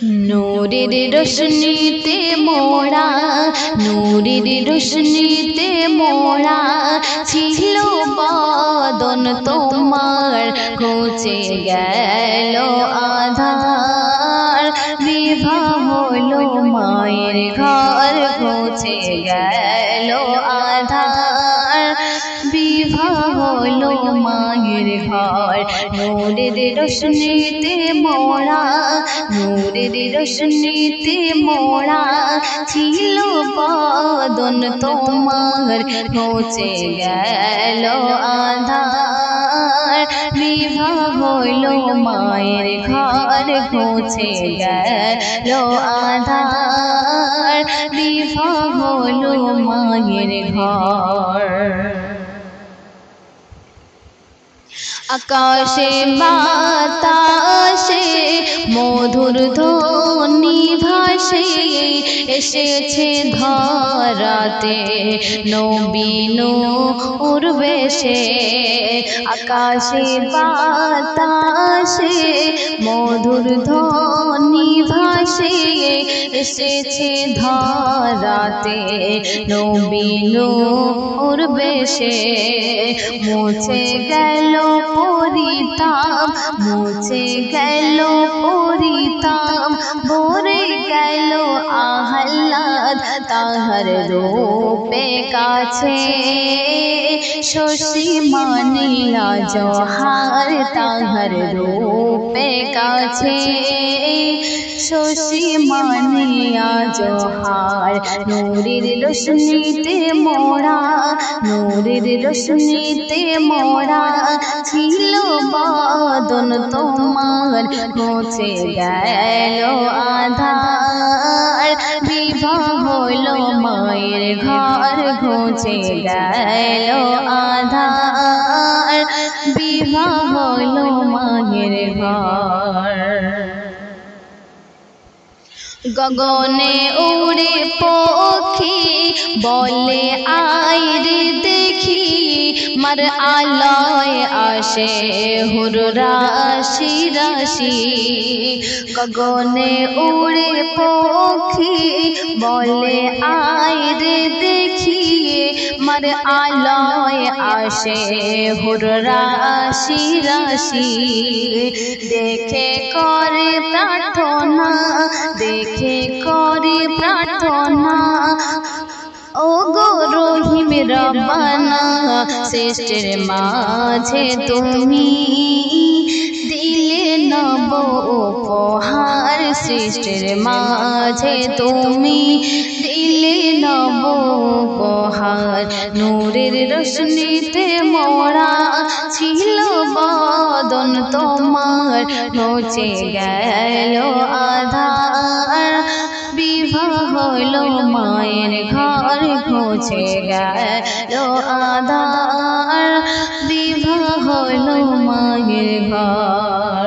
নূরের রোশনীতে মোড়া, নূরের রোশনীতে মোড়া ছিল বদন তোমার, ঘুচে গেল আধার। বিবাহ হলো মায়ের ঘর, ঘুচে গেল আধার। বিবাহ হলো মায়ের ঘর, নূরের রোশনীতে মোড়া, নূরের রোশনীতে মোড়া ছিল বদন তোমার, ঘুচে গেল আধার। বিবাহ হলো মায়ের ঘর, ঘুচে গেল আধার। বিবাহ হলো মায়ের ঘর। আকাশে বাতাসে মধুর ধ্বনি ভাসে, এসেছে ধরাতে নবী নূর বেশে। আকাশে বাতাসে মধুর ধ্বনি ভাসে, এসেছে ধরাতে নবী নূর বেশে। মুছে গেল পরিতাপ, মুছে গেল পরিতাপ, ভরে গেল আহ্লাদ তাহার রূপে কাছে। শশী মানিয়া জহার তাহার রূপে কাছে, শশী মানিয়া জহার। নূরের রোশনীতে মোড়া, নূরের রোশনীতে মোড়া ছিল বদন তোমার, ঘুচে গেল আধার। বিবাহ হলো মায়ের ঘর, ঘুচে গেল আধার। বিবাহ হলো মায়ের ঘর। গগনে উড়ে পক্ষী বলে আয় রে দেখি, মার আলোয় আসে হুর রাশি রাশি। গগনে উড়ে পক্ষী বলে আয় রে দেখি, মার আলোয় আসে হুর রাশি রাশি। দেখে করে প্রার্থনা, দেখে করে প্রার্থনা, ও গো রহিম রব্বানা। সৃষ্টির মাঝে তুমি দিলে নব উপহার, সৃষ্টির মাঝে তুমি দিলে নব উপহার। নূরের রোশনীতে মোড়া ছিল বদন তোমার, ঘুচে গেল আধার। বিবাহ হলো মায়ের ঘর, ঘুচে গেল আধার। বিবাহ হলো মায়ের ঘর।